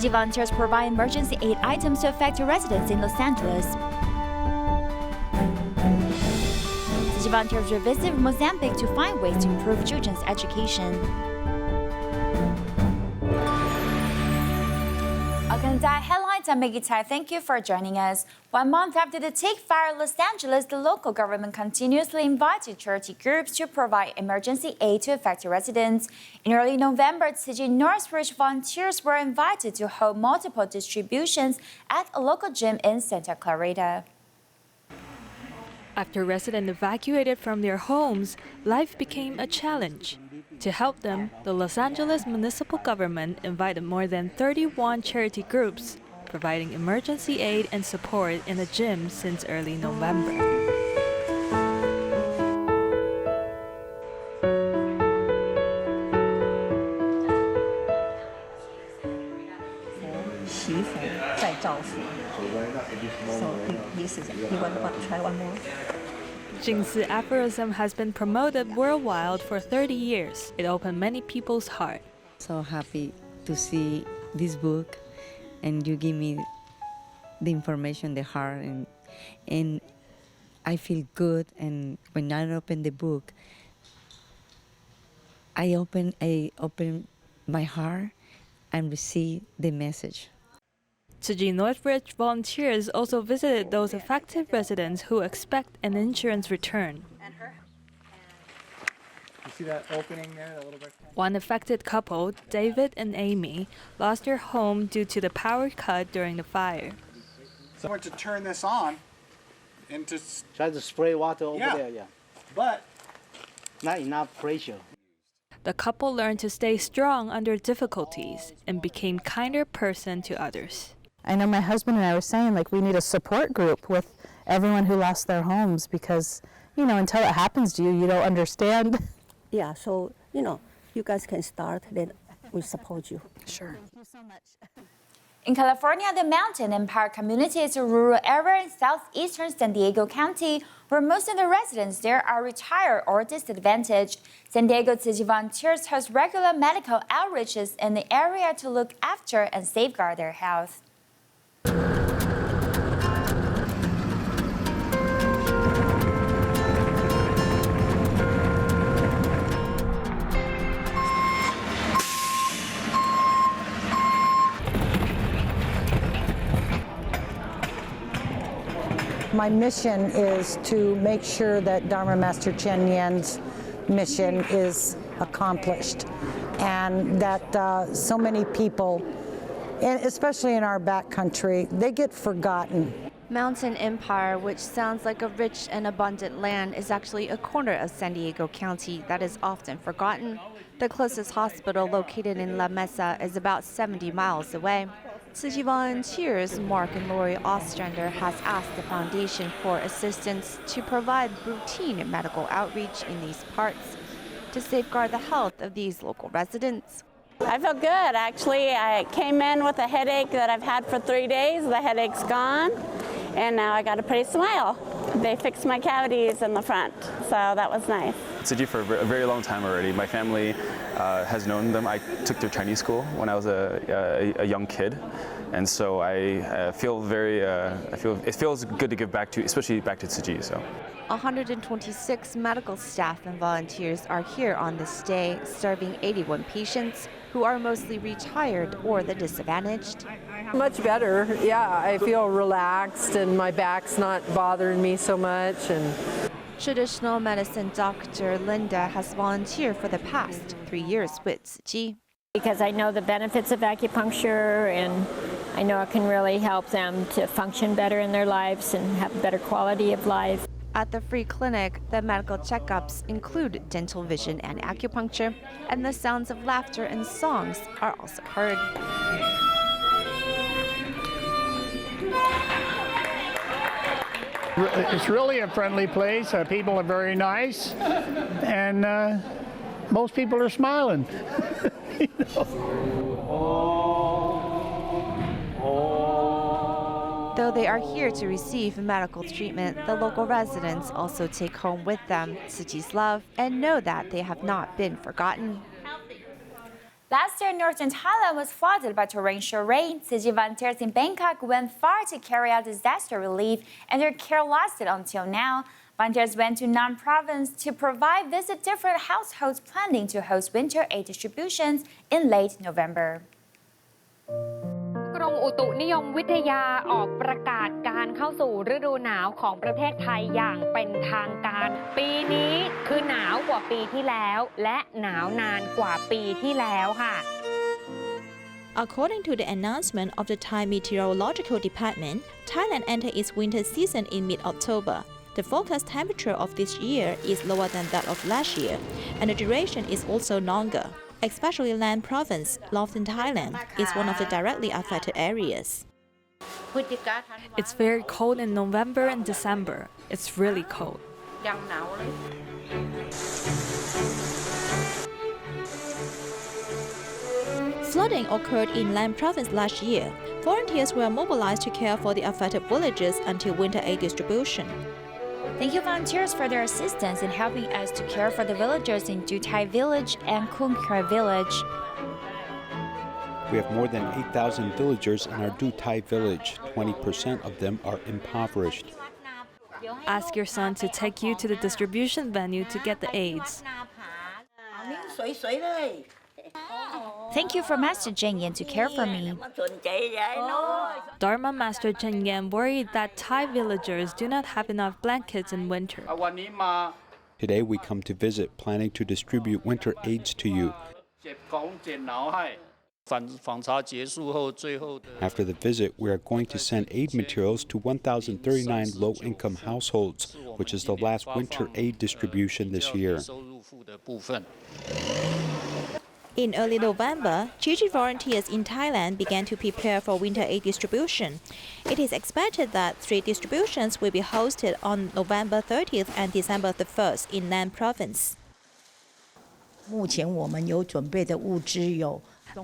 Tzu Chi volunteers provide emergency aid items to affected residents in Los Angeles. Tzu Chi volunteers will visit Mozambique to find ways to improve children's education. Welcome to DaAi Headlines. I'm Maggie Tsai. Thank you for joining us. 1 month after the Take Fire in Los Angeles, the local government continuously invited charity groups to provide emergency aid to affected residents. In early November, Tzu Chi Northridge volunteers were invited to hold multiple distributions at a local gym in Santa Clarita. After residents evacuated from their homes, life became a challenge. To help them, the Los Angeles municipal government invited more than 31 charity groups, providing emergency aid and support in the gym since early November. Jingzi aphorism has been promoted worldwide for 30 years. It opened many people's hearts. So happy to see this book, and you give me the information, the heart, and I feel good. And when I open the book, I open my heart and receive the message. Tzu Chi Northridge volunteers also visited those affected residents who expect an insurance return. You see that opening there, a little bit? One affected couple, David and Amy, lost their home due to the power cut during the fire. So I want to turn this on and to try to spray water over there, but not enough pressure. The couple learned to stay strong under difficulties and became kinder person to others. I know my husband and I were saying, we need a support group with everyone who lost their homes because, until it happens to you, you don't understand. Yeah, so, you guys can start, then we support you. Sure. Thank you so much. In California, the Mountain Empire community is a rural area in southeastern San Diego County where most of the residents there are retired or disadvantaged. San Diego Tzu Chi volunteers host regular medical outreaches in the area to look after and safeguard their health. My mission is to make sure that Dharma Master Chen Yan's mission is accomplished, and that so many people, and especially in our backcountry, they get forgotten. Mountain Empire, which sounds like a rich and abundant land, is actually a corner of San Diego County that is often forgotten. The closest hospital, located in La Mesa, is about 70 miles away. Tzu Chi volunteers Mark and Lori Ostrander has asked the foundation for assistance to provide routine medical outreach in these parts to safeguard the health of these local residents. I feel good, actually. I came in with a headache that I've had for 3 days. The headache's gone, and now I got a pretty smile. They fixed my cavities in the front, so that was nice. Tzu Chi for a very long time already. My family has known them. I took their Chinese school when I was a young kid, and so I feel it feels good to give back to, especially back to Tzu Chi. So. 126 medical staff and volunteers are here on this day, serving 81 patients who are mostly retired or the disadvantaged. Much better, yeah. I feel relaxed and my back's not bothering me so much. Traditional medicine doctor Linda has volunteered for the past 3 years with Tzu Chi. Because I know the benefits of acupuncture, and I know it can really help them to function better in their lives and have a better quality of life. At the free clinic, the medical checkups include dental vision and acupuncture, and the sounds of laughter and songs are also heard. It's really a friendly place. People are very nice, and most people are smiling. Though they are here to receive medical treatment, the local residents also take home with them Tzu Chi's love and know that they have not been forgotten. Last year, northern Thailand was flooded by torrential rain. Tzu Chi volunteers in Bangkok went far to carry out disaster relief, and their care lasted until now. Volunteers went to Nam Province to visit different households planning to host winter aid distributions in late November. กรมอุตุนิยมวิทยาออกประกาศการเข้าสู่ฤดูหนาวของประเทศไทยอย่างเป็นทางการปีนี้คือหนาวกว่าปีที่แล้วและหนาวนานกว่าปีที่แล้วค่ะ According to the announcement of the Thai Meteorological Department, Thailand entered its winter season in mid-October. The forecast temperature of this year is lower than that of last year, and the duration is also longer. Especially Lan Province, northern Thailand, is one of the directly affected areas. It's very cold in November and December. It's really cold. Flooding occurred in Lan Province last year. Volunteers were mobilized to care for the affected villages until winter aid distribution. Thank you, volunteers, for their assistance in helping us to care for the villagers in DaAi Village and Kumkra Village. We have more than 8,000 villagers in our DaAi Village. 20% of them are impoverished. Ask your son to take you to the distribution venue to get the aids. Thank you for Master Chen Yan to care for me. Dharma Master Chen Yan worried that Thai villagers do not have enough blankets in winter. Today we come to visit, planning to distribute winter aids to you. After the visit, we are going to send aid materials to 1,039 low-income households, which is the last winter aid distribution this year. In early November, Tzu Chi volunteers in Thailand began to prepare for winter aid distribution. It is expected that 3 distributions will be hosted on November 30th and December the 1st in Nan Province.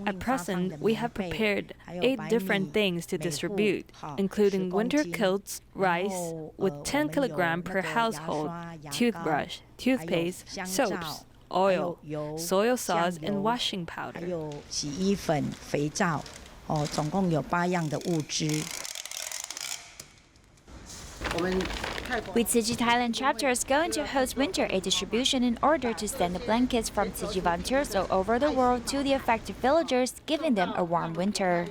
At present, we have prepared 8 different things to distribute, including winter kilts, rice, with 10 kilograms per household, toothbrush, toothpaste, soaps, oil, soy sauce, and washing powder. With Tzu Chi Thailand chapter is going to host winter aid distribution in order to send the blankets from Tzu Chi volunteers all over the world to the affected villagers, giving them a warm winter.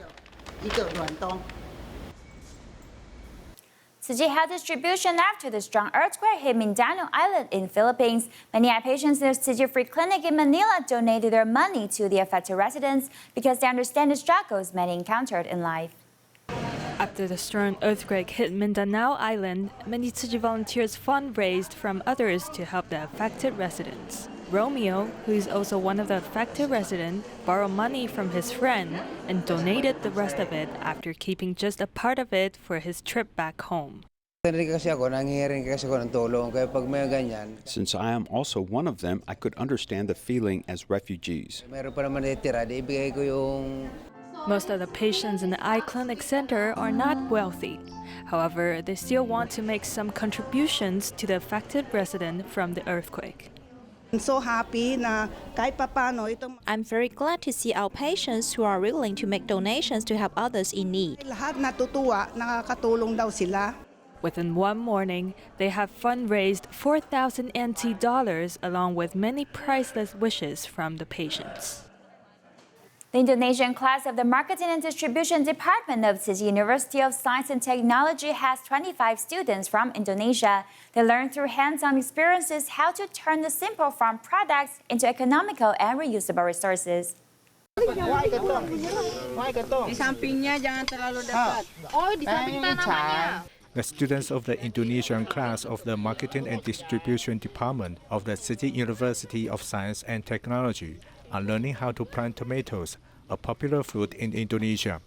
Tzu Chi held distribution after the strong earthquake hit Mindanao Island in Philippines. Many eye patients in the Tzu Chi Free Clinic in Manila donated their money to the affected residents because they understand the struggles many encountered in life. After the strong earthquake hit Mindanao Island, many Tzu Chi volunteers fundraised from others to help the affected residents. Romeo, who is also one of the affected residents, borrowed money from his friend and donated the rest of it after keeping just a part of it for his trip back home. Since I am also one of them, I could understand the feeling as refugees. Most of the patients in the eye clinic center are not wealthy. However, they still want to make some contributions to the affected resident from the earthquake. I'm so happy I'm very glad to see our patients who are willing to make donations to help others in need. Within one morning, they have fundraised 4,000 NT dollars along with many priceless wishes from the patients. The Indonesian class of the Marketing and Distribution Department of Tzu Chi University of Science and Technology has 25 students from Indonesia. They learn through hands-on experiences how to turn the simple farm products into economical and reusable resources. The students of the Indonesian class of the Marketing and Distribution Department of the Tzu Chi University of Science and Technology are learning how to plant tomatoes, a popular fruit in Indonesia.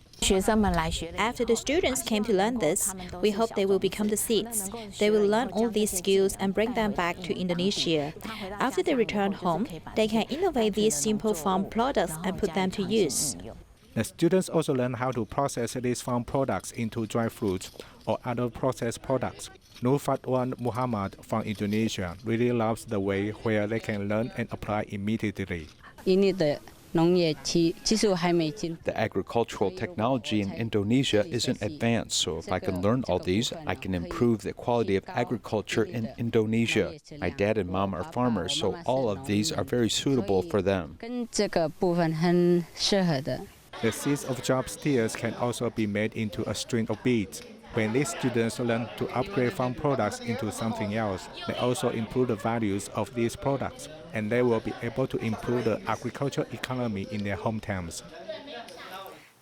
After the students came to learn this, we hope they will become the seeds. They will learn all these skills and bring them back to Indonesia. After they return home, they can innovate these simple farm products and put them to use. The students also learn how to process these farm products into dry fruits or other processed products. Nur Fatwan Muhammad from Indonesia really loves the way where they can learn and apply immediately. The agricultural technology in Indonesia isn't advanced, so if I can learn all these, I can improve the quality of agriculture in Indonesia. My dad and mom are farmers, so all of these are very suitable for them. The seeds of job steers can also be made into a string of beads. When these students learn to upgrade farm products into something else, they also improve the values of these products, and they will be able to improve the agricultural economy in their hometowns.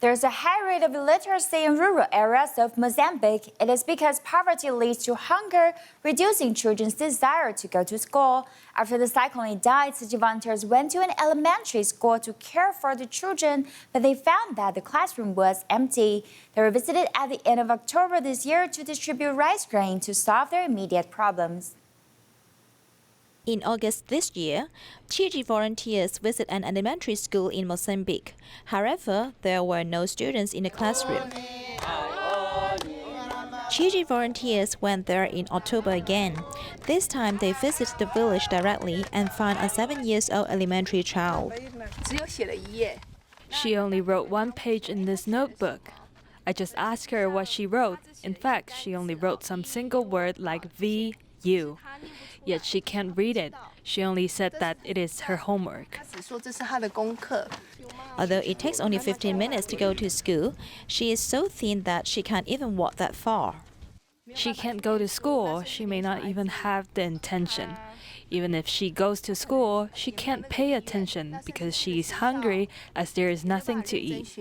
There's a high rate of illiteracy in rural areas of Mozambique. It is because poverty leads to hunger, reducing children's desire to go to school. After the cyclone died, Tzu Chi volunteers went to an elementary school to care for the children, but they found that the classroom was empty. They were visited at the end of October this year to distribute rice grain to solve their immediate problems. In August this year, Tzu Chi volunteers visit an elementary school in Mozambique. However, there were no students in the classroom. Tzu Chi volunteers went there in October again. This time they visited the village directly and found a 7-year-old elementary child. She only wrote 1 page in this notebook. I just asked her what she wrote. In fact, she only wrote some single word like V, U. Yet she can't read it. She only said that it is her homework. Although it takes only 15 minutes to go to school, she is so thin that she can't even walk that far. She can't go to school. She may not even have the intention. Even if she goes to school, she can't pay attention because she is hungry as there is nothing to eat.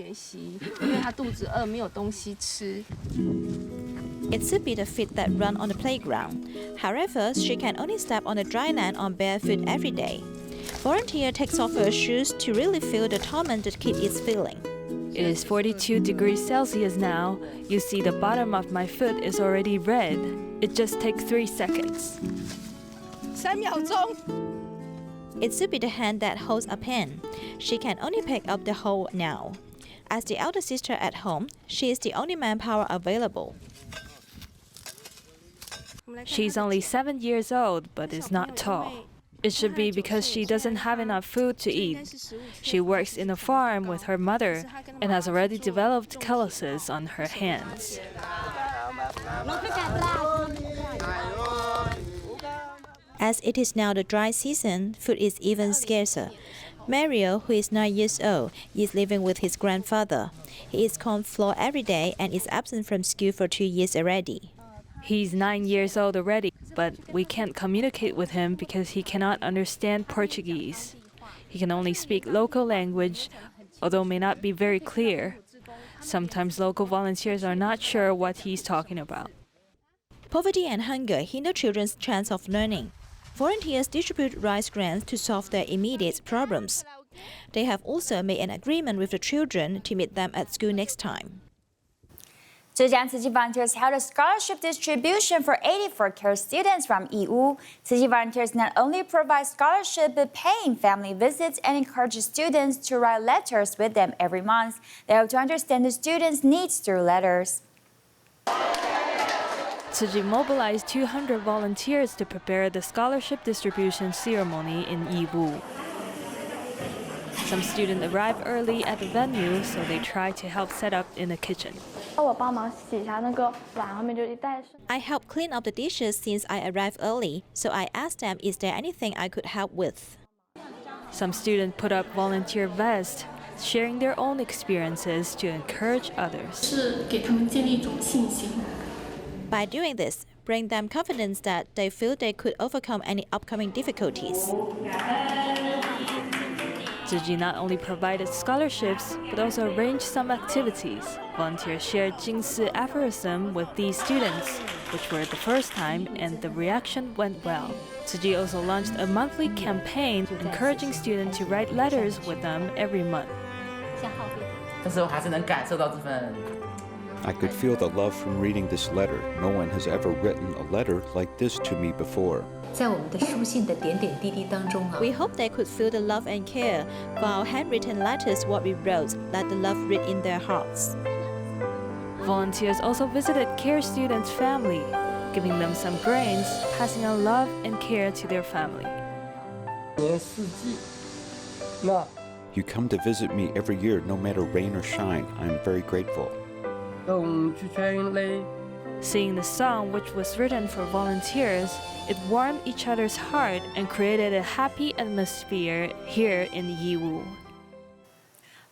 It's a bit of feet that run on the playground. However, she can only step on the dry land on bare foot every day. Volunteer takes off her shoes to really feel the torment the kid is feeling. It is 42 degrees Celsius now. You see the bottom of my foot is already red. It just takes 3 seconds. It's a bit the hand that holds a pen. She can only pick up the whole now. As the elder sister at home, she is the only manpower available. She's only 7 years old, but is not tall. It should be because she doesn't have enough food to eat. She works in a farm with her mother and has already developed calluses on her hands. As it is now the dry season, food is even scarcer. Mario, who is 9 years old, is living with his grandfather. He eats corn flour every day and is absent from school for 2 years already. He's 9 years old already, but we can't communicate with him because he cannot understand Portuguese. He can only speak local language, although may not be very clear. Sometimes local volunteers are not sure what he's talking about. Poverty and hunger hinder children's chance of learning. Volunteers distribute rice grains to solve their immediate problems. They have also made an agreement with the children to meet them at school next time. Zhejiang Tzu Chi volunteers held a scholarship distribution for 84 care students from EU. Tzu Chi volunteers not only provide scholarship but paying family visits and encourage students to write letters with them every month. They hope to understand the students' needs through letters. Tzu Chi mobilized 200 volunteers to prepare the scholarship distribution ceremony in Yiwu. Some students arrived early at the venue, so they tried to help set up in the kitchen. I helped clean up the dishes since I arrived early, so I asked them is there anything I could help with. Some students put up volunteer vests, sharing their own experiences to encourage others. By doing this, bring them confidence that they feel they could overcome any upcoming difficulties. Tzu Chi not only provided scholarships, but also arranged some activities. Volunteers shared Jingsi aphorism with these students, which were the first time, and the reaction went well. Tzu Chi also launched a monthly campaign encouraging students to write letters with them every month. I could feel the love from reading this letter. No one has ever written a letter like this to me before. We hope they could feel the love and care for our handwritten letters what we wrote, let the love read in their hearts. Volunteers also visited care students' family, giving them some grains, passing on love and care to their family. You come to visit me every year, no matter rain or shine. I am very grateful. Seeing the song, which was written for volunteers, it warmed each other's heart and created a happy atmosphere here in Yiwu.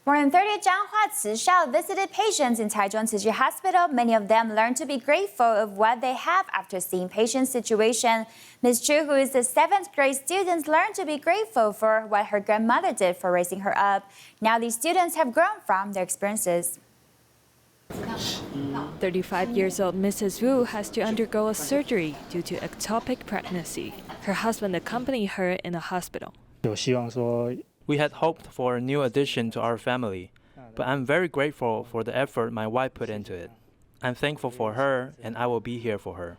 More than 30 Zhanghua Tzu Shao visited patients in Taichung Tzu Chi Hospital. Many of them learned to be grateful of what they have after seeing patients' situation. Ms. Chu, who is a 7th grade student, learned to be grateful for what her grandmother did for raising her up. Now these students have grown from their experiences. 35 years old Mrs. Wu has to undergo a surgery due to ectopic pregnancy. Her husband accompanied her in the hospital. We had hoped for a new addition to our family, but I'm very grateful for the effort my wife put into it. I'm thankful for her, and I will be here for her.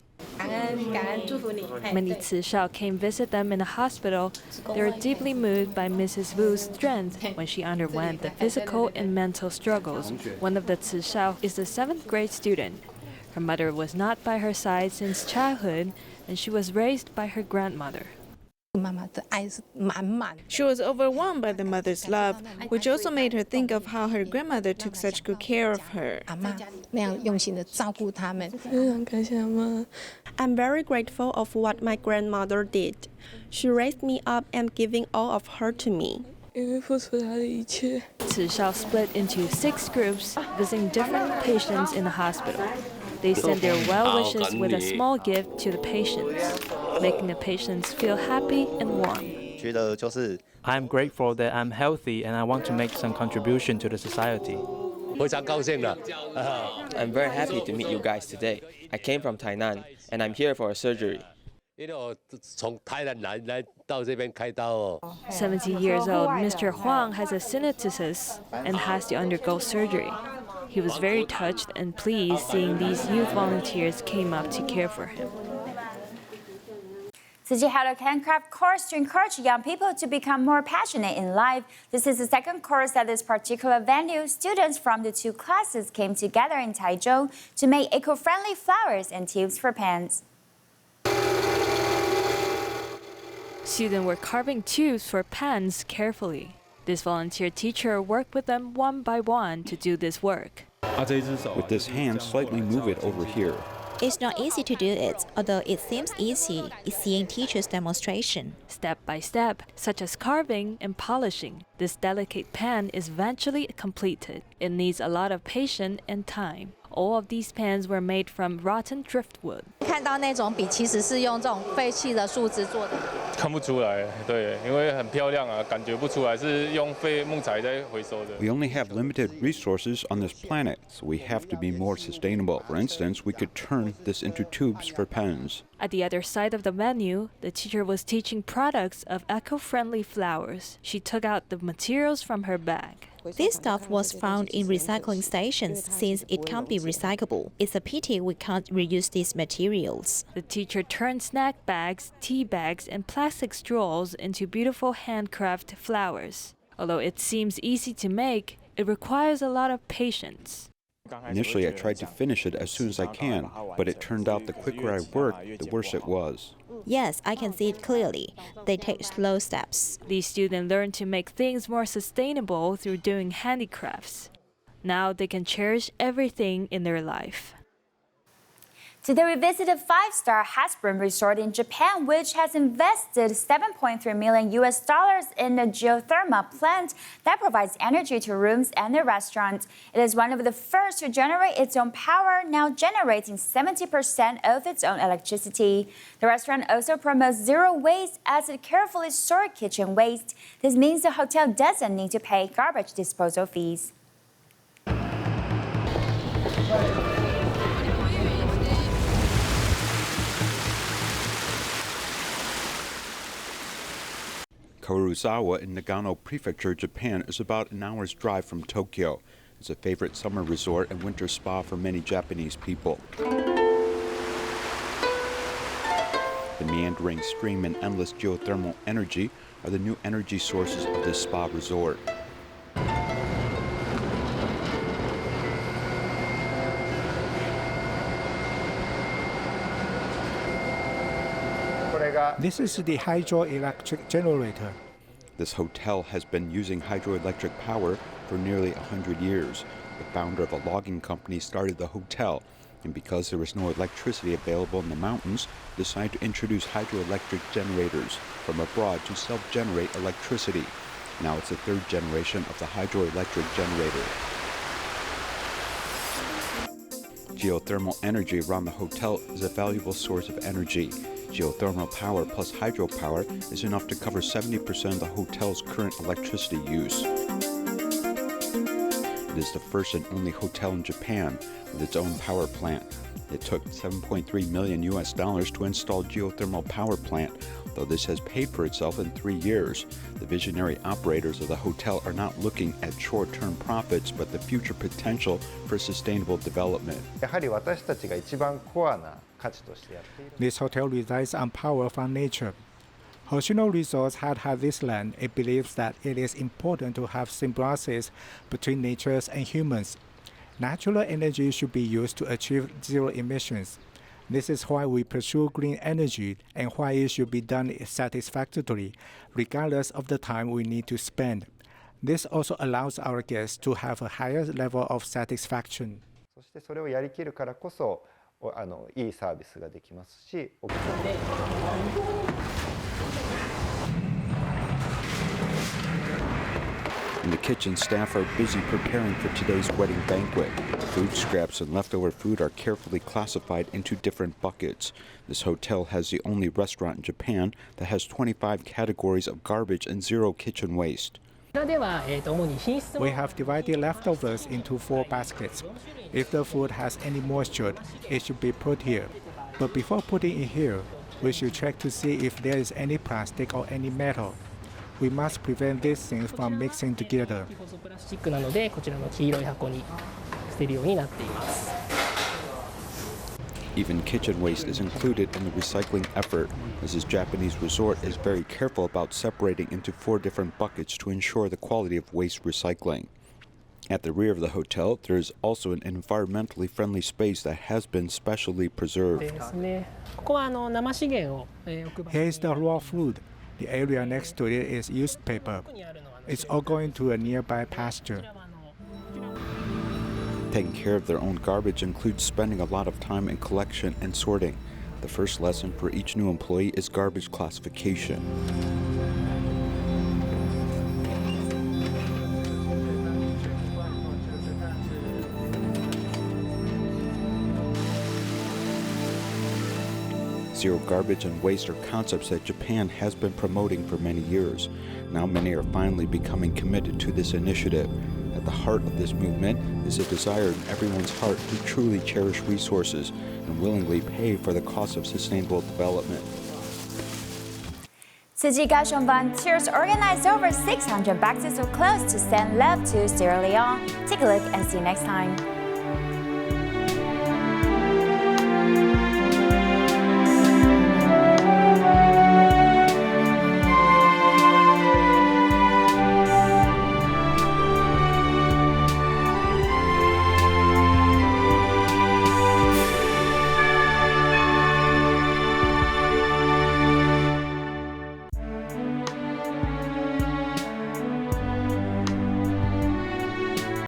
Many Tzu Shao came visit them in the hospital. They were deeply moved by Mrs. Wu's strength when she underwent the physical and mental struggles. One of the Tzu Shao is a 7th grade student. Her mother was not by her side since childhood, and she was raised by her grandmother. She was overwhelmed by the mother's love, which also made her think of how her grandmother took such good care of her. I'm very grateful of what my grandmother did. She raised me up and giving all of her to me. Tzu Shao split into 6 groups, visiting different patients in the hospital. They send their well wishes with a small gift to the patients, making the patients feel happy and warm. I'm grateful that I'm healthy and I want to make some contribution to the society. I'm very happy to meet you guys today. I came from Tainan and I'm here for a surgery. 70 years old, Mr. Huang has a synostosis and has to undergo surgery. He was very touched and pleased seeing these youth volunteers came up to care for him. Tzu Chi held a handcraft course to encourage young people to become more passionate in life. This is the 2nd course at this particular venue. Students from the 2 classes came together in Taichung to make eco-friendly flowers and tubes for pens. Students were carving tubes for pens carefully. This volunteer teacher worked with them one by one to do this work. With this hand, slightly move it over here. It's not easy to do it, although it seems easy, seeing teachers' demonstration. Step by step, such as carving and polishing, this delicate pen is eventually completed. It needs a lot of patience and time. All of these pens were made from rotten driftwood. 看到那种笔其实是用这种废弃的树枝做的。看不出来，对，因为很漂亮啊，感觉不出来是用废木材在回收的。 We only have limited resources on this planet, so we have to be more sustainable. For instance, we could turn this into tubes for pens. At the other side of the venue, the teacher was teaching products of eco-friendly flowers. She took out the materials from her bag. This stuff was found in recycling stations since it can't be recyclable. It's a pity we can't reuse these materials. The teacher turned snack bags, tea bags, and plastic straws into beautiful handcrafted flowers. Although it seems easy to make, it requires a lot of patience. Initially, I tried to finish it as soon as I can, but it turned out the quicker I worked, the worse it was. Yes, I can see it clearly. They take slow steps. These students learn to make things more sustainable through doing handicrafts. Now they can cherish everything in their life. Today we visited 5-star hot spring resort in Japan, which has invested $7.3 million in a geothermal plant that provides energy to rooms and the restaurant. It is one of the first to generate its own power, now generating 70% of its own electricity. The restaurant also promotes zero waste as it carefully stores kitchen waste. This means the hotel doesn't need to pay garbage disposal fees. Karuizawa in Nagano Prefecture, Japan, is about an hour's drive from Tokyo. It's a favorite summer resort and winter spa for many Japanese people. The meandering stream and endless geothermal energy are the new energy sources of this spa resort. This is the hydroelectric generator. This hotel has been using hydroelectric power for nearly 100 years. The founder of a logging company started the hotel, and because there was no electricity available in the mountains, decided to introduce hydroelectric generators from abroad to self-generate electricity. Now it's the third generation of the hydroelectric generator. Geothermal energy around the hotel is a valuable source of energy. Geothermal power plus hydropower is enough to cover 70% of the hotel's current electricity use. It is the first and only hotel in Japan with its own power plant. It took $7.3 million to install geothermal power plant, though this has paid for itself in 3 years. The visionary operators of the hotel are not looking at short-term profits, but the future potential for sustainable development. This hotel relies on power from nature. Hoshino Resorts had this land. It believes that it is important to have symbiosis between nature and humans. Natural energy should be used to achieve zero emissions. This is why we pursue green energy and why it should be done satisfactorily, regardless of the time we need to spend. This also allows our guests to have a higher level of satisfaction. In the kitchen, staff are busy preparing for today's wedding banquet. Food scraps and leftover food are carefully classified into different buckets. This hotel has the only restaurant in Japan that has 25 categories of garbage and zero kitchen waste. We have divided leftovers into 4 baskets. If the food has any moisture, it should be put here. But before putting it here, we should check to see if there is any plastic or any metal. We must prevent these things from mixing together. Even kitchen waste is included in the recycling effort, as this Japanese resort is very careful about separating into 4 different buckets to ensure the quality of waste recycling. At the rear of the hotel, there is also an environmentally friendly space that has been specially preserved. Here is the raw food. The area next to it is used paper. It's all going to a nearby pasture. Taking care of their own garbage includes spending a lot of time in collection and sorting. The first lesson for each new employee is garbage classification. Zero garbage and waste are concepts that Japan has been promoting for many years. Now many are finally becoming committed to this initiative. At the heart of this movement is a desire in everyone's heart to truly cherish resources and willingly pay for the cost of sustainable development. Tzu Chi Kaohsiung volunteers organized over 600 boxes of clothes to send love to Sierra Leone. Take a look and see you next time.